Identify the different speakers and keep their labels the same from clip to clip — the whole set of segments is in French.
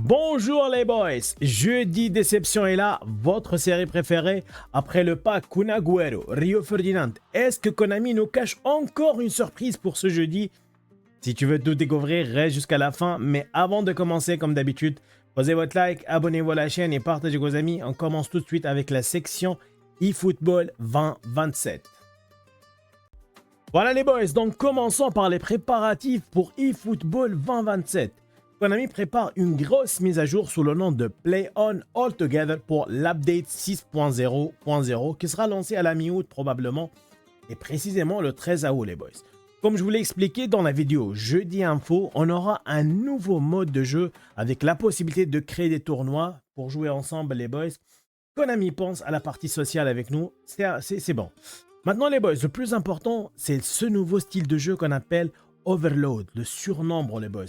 Speaker 1: Bonjour les boys, jeudi déception est là, votre série préférée. Après le pack Kun Agüero, Rio Ferdinand, est-ce que Konami nous cache encore une surprise pour ce jeudi? Si tu veux tout découvrir, reste jusqu'à la fin, mais avant de commencer comme d'habitude, posez votre like, abonnez-vous à la chaîne et partagez avec vos amis. On commence tout de suite avec la section eFootball 2027. Voilà les boys, donc commençons par les préparatifs pour eFootball 2027. Konami prépare une grosse mise à jour sous le nom de Play On All Together pour l'update 6.0.0 qui sera lancé à la mi-août probablement et précisément le 13 août les boys. Comme je vous l'ai expliqué dans la vidéo Jeudi Info, on aura un nouveau mode de jeu avec la possibilité de créer des tournois pour jouer ensemble les boys. Konami pense à la partie sociale avec nous, c'est bon. Maintenant les boys, le plus important c'est ce nouveau style de jeu qu'on appelle Overload, le surnombre les boys.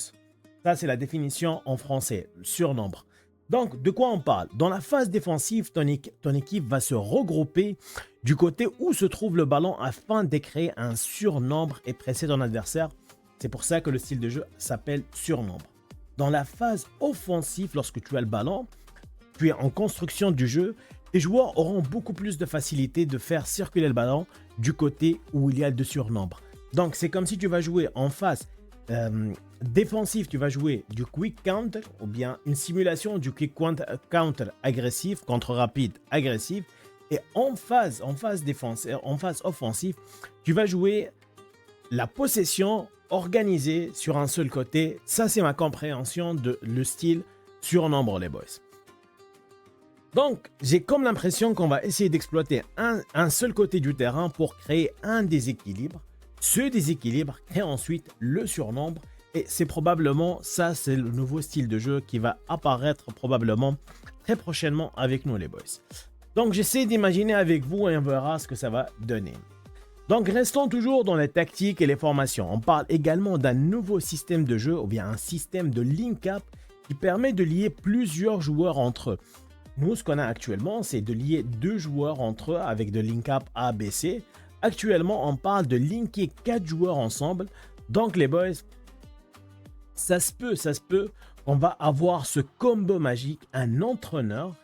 Speaker 1: Ça, c'est la définition en français, surnombre. Donc, de quoi on parle? Dans la phase défensive, ton équipe va se regrouper du côté où se trouve le ballon afin de créer un surnombre et presser ton adversaire. C'est pour ça que le style de jeu s'appelle surnombre. Dans la phase offensive, lorsque tu as le ballon, tu es en construction du jeu, tes joueurs auront beaucoup plus de facilité de faire circuler le ballon du côté où il y a de surnombre. Donc, c'est comme si tu vas jouer en phase défensif, tu vas jouer du quick counter ou bien une simulation du quick counter agressif contre rapide agressif, et en phase offensive, tu vas jouer la possession organisée sur un seul côté. Ça, c'est ma compréhension de le style surnombre les boys. Donc, j'ai comme l'impression qu'on va essayer d'exploiter un seul côté du terrain pour créer un déséquilibre. Ce déséquilibre crée ensuite le surnombre et c'est probablement ça, c'est le nouveau style de jeu qui va apparaître probablement très prochainement avec nous les boys. Donc j'essaie d'imaginer avec vous et on verra ce que ça va donner. Donc restons toujours dans les tactiques et les formations. On parle également d'un nouveau système de jeu ou bien un système de link-up qui permet de lier plusieurs joueurs entre eux. Nous, ce qu'on a actuellement, c'est de lier deux joueurs entre eux avec de link-up A, B, C. Actuellement, on parle de linker 4 joueurs ensemble. Donc les boys, ça se peut, on va avoir ce combo magique, un entraîneur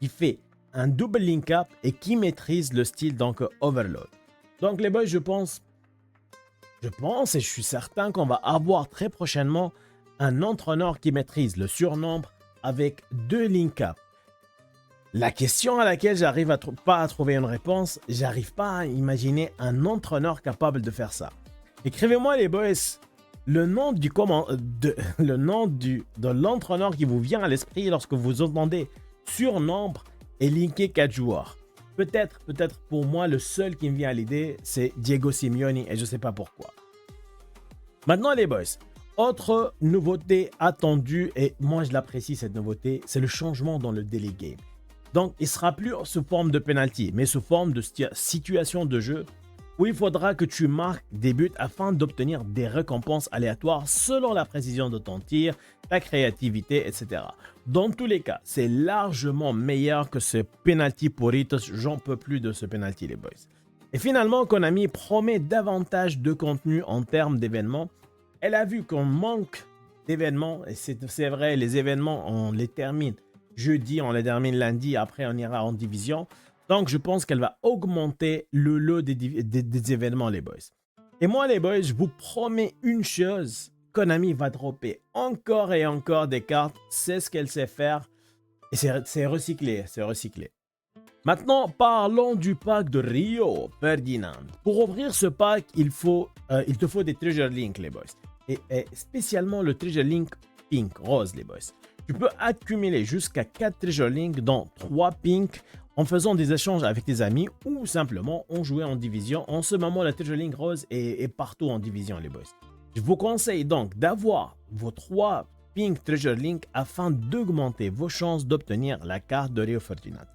Speaker 1: qui fait un double link-up et qui maîtrise le style donc Overload. Donc les boys, je pense et je suis certain qu'on va avoir très prochainement un entraîneur qui maîtrise le surnombre avec 2 link-up. La question à laquelle j'arrive pas à trouver une réponse, j'arrive pas à imaginer un entraîneur capable de faire ça. Écrivez-moi les boys le nom de l'entraîneur qui vous vient à l'esprit lorsque vous entendez surnombre et linker 4 joueurs. Peut-être pour moi le seul qui me vient à l'idée c'est Diego Simeone et je sais pas pourquoi. Maintenant les boys, autre nouveauté attendue et moi je l'apprécie cette nouveauté, c'est le changement dans le daily game. Donc, il ne sera plus sous forme de penalty, mais sous forme de situation de jeu où il faudra que tu marques des buts afin d'obtenir des récompenses aléatoires selon la précision de ton tir, ta créativité, etc. Dans tous les cas, c'est largement meilleur que ce penalty pourritos. J'en peux plus de ce penalty, les boys. Et finalement, Konami promet davantage de contenu en termes d'événements. Elle a vu qu'on manque d'événements, et c'est vrai, les événements, on les termine jeudi, on les termine lundi, après on ira en division. Donc je pense qu'elle va augmenter le lot des événements les boys. Et moi les boys, je vous promets une chose, Konami va dropper encore et encore des cartes, c'est ce qu'elle sait faire. Et c'est recyclé, Maintenant, parlons du pack de Rio Ferdinand. Pour ouvrir ce pack, il te faut des Treasure Link les boys. Et spécialement le Treasure Link Pink, rose les boys. Tu peux accumuler jusqu'à 4 Treasure Link dans 3 Pink en faisant des échanges avec tes amis ou simplement en jouant en division. En ce moment, la Treasure Link rose est partout en division, les boys. Je vous conseille donc d'avoir vos 3 Pink Treasure Link afin d'augmenter vos chances d'obtenir la carte de Rio Ferdinand.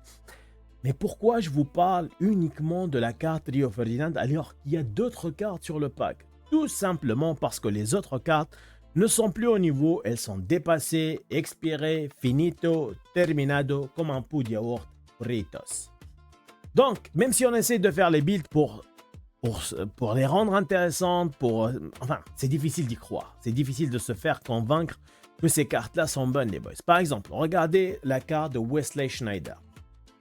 Speaker 1: Mais pourquoi je vous parle uniquement de la carte Rio Ferdinand alors qu'il y a d'autres cartes sur le pack? Tout simplement parce que les autres cartes ne sont plus au niveau, elles sont dépassées, expirées, finito, terminado, comme un pot de yaourt, fritos. Donc, même si on essaie de faire les builds pour les rendre intéressantes, enfin, c'est difficile d'y croire. C'est difficile de se faire convaincre que ces cartes-là sont bonnes, les boys. Par exemple, regardez la carte de Wesley Schneider.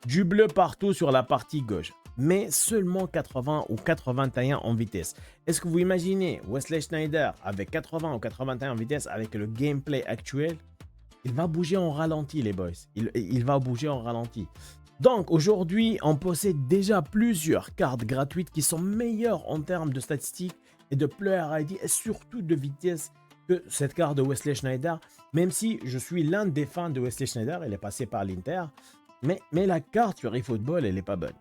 Speaker 1: Du bleu partout sur la partie gauche, mais seulement 80 ou 81 en vitesse. Est-ce que vous imaginez Wesley Schneider avec 80 ou 81 en vitesse avec le gameplay actuel? Il va bouger en ralenti, les boys. Il va bouger en ralenti. Donc aujourd'hui, on possède déjà plusieurs cartes gratuites qui sont meilleures en termes de statistiques et de player ID et surtout de vitesse que cette carte de Wesley Schneider. Même si je suis l'un des fans de Wesley Schneider, elle est passée par l'Inter. Mais la carte sur eFootball, elle n'est pas bonne.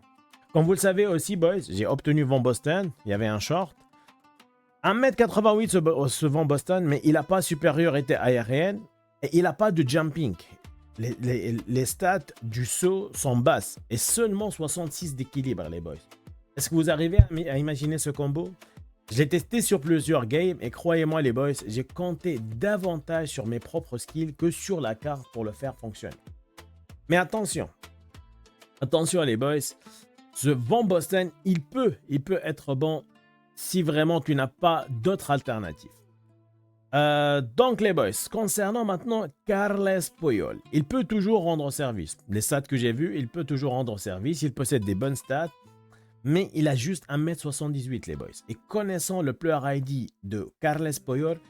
Speaker 1: Comme vous le savez aussi, boys, j'ai obtenu Van Boston. Il y avait un short. 1m88 ce Van Boston, mais il n'a pas supériorité aérienne et il n'a pas de jumping. Les stats du saut sont basses et seulement 66 d'équilibre, les boys. Est-ce que vous arrivez à imaginer ce combo? Je l'ai testé sur plusieurs games et croyez-moi, les boys, j'ai compté davantage sur mes propres skills que sur la carte pour le faire fonctionner. Mais attention, les boys, ce Van Boston, il peut être bon si vraiment tu n'as pas d'autres alternatives. Donc les boys, concernant maintenant Carles Puyol, il peut toujours rendre service. Les stats que j'ai vus, il peut toujours rendre service, il possède des bonnes stats, mais il a juste 1m78 les boys. Et connaissant le player ID de Carles Puyol,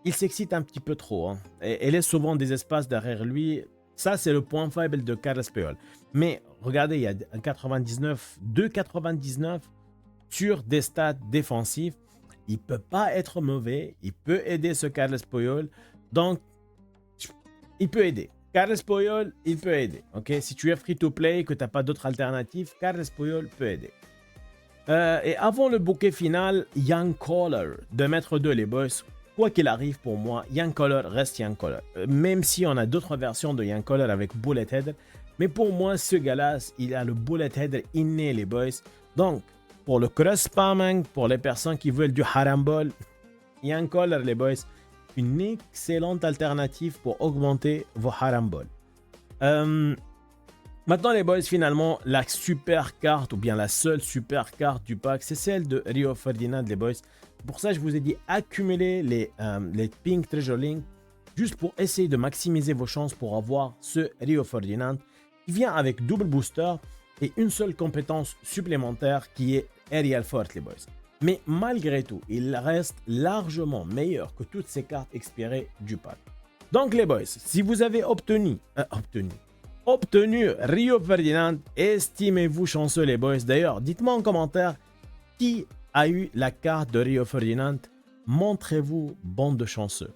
Speaker 1: il s'excite un petit peu trop. Et il laisse souvent des espaces derrière lui. Ça, c'est le point faible de Carles Puyol. Mais regardez, il y a un 2,99 sur des stats défensifs. Il ne peut pas être mauvais. Il peut aider ce Carles Puyol. Donc, il peut aider. Carles Puyol, il peut aider. Okay? Si tu es free to play, que tu n'as pas d'autre alternative, Carles Puyol peut aider. Et avant le bouquet final, Young Caller de Maître 2, les boys. Quoi qu'il arrive pour moi, Young Caller reste Young Caller. Même si on a d'autres versions de Young Caller avec Bullet Header. Mais pour moi, ce gars-là, il a le Bullet Header inné, les boys. Donc, pour le cross spamming, pour les personnes qui veulent du harambol, Young Caller, les boys, une excellente alternative pour augmenter vos harambol. Maintenant, les boys, finalement, la super carte, ou bien la seule super carte du pack, c'est celle de Rio Ferdinand, les boys. Pour ça, je vous ai dit accumuler les Pink Treasure Link juste pour essayer de maximiser vos chances pour avoir ce Rio Ferdinand qui vient avec double booster et une seule compétence supplémentaire qui est Aerial Fort, les boys. Mais malgré tout, il reste largement meilleur que toutes ces cartes expirées du pack. Donc les boys, si vous avez obtenu Rio Ferdinand, estimez-vous chanceux les boys. D'ailleurs, dites-moi en commentaire qui a eu la carte de Rio Ferdinand. Montrez-vous bande de chanceux.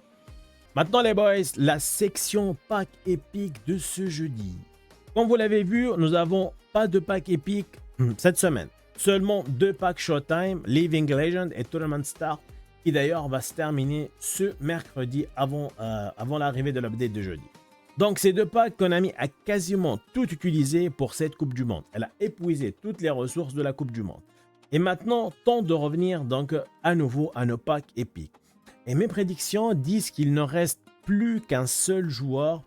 Speaker 1: Maintenant les boys, la section pack épique de ce jeudi. Comme vous l'avez vu, nous n'avons pas de pack épique cette semaine. Seulement 2 packs Showtime, Living Legend et Tournament Star, qui d'ailleurs va se terminer ce mercredi avant l'arrivée de l'update de jeudi. Donc ces 2 packs, Konami a quasiment tout utilisé pour cette Coupe du Monde. Elle a épuisé toutes les ressources de la Coupe du Monde. Et maintenant, temps de revenir donc à nouveau à nos packs épiques. Et mes prédictions disent qu'il ne reste plus qu'un seul joueur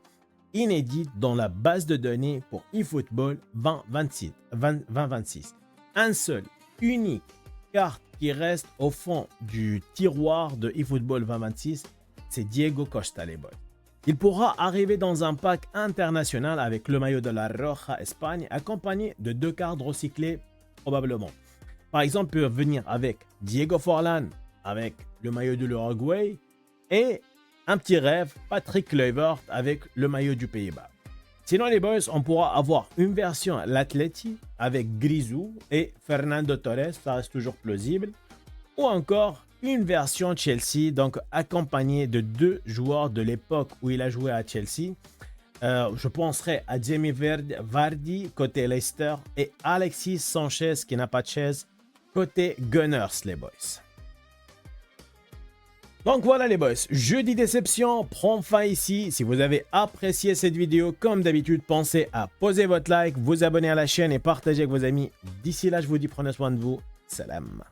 Speaker 1: inédit dans la base de données pour eFootball 2026. Un seul, unique carte qui reste au fond du tiroir de eFootball 2026, c'est Diego Costa, les boys. Il pourra arriver dans un pack international avec le maillot de la Roja Espagne, accompagné de 2 cartes recyclées probablement. Par exemple, il peut venir avec Diego Forlán, avec le maillot de l'Uruguay, et un petit rêve, Patrick Kluivert avec le maillot du Pays-Bas. Sinon, les boys, on pourra avoir une version l'Atleti avec Grisou et Fernando Torres, ça reste toujours plausible. Ou encore une version Chelsea, donc accompagnée de 2 joueurs de l'époque où il a joué à Chelsea. Je penserai à Jamie Vardy côté Leicester et Alexis Sanchez qui n'a pas de chaise côté Gunners, les boys. Donc voilà les boys, jeudi déception prend fin ici. Si vous avez apprécié cette vidéo, comme d'habitude, pensez à poser votre like, vous abonner à la chaîne et partager avec vos amis. D'ici là, je vous dis prenez soin de vous. Salam.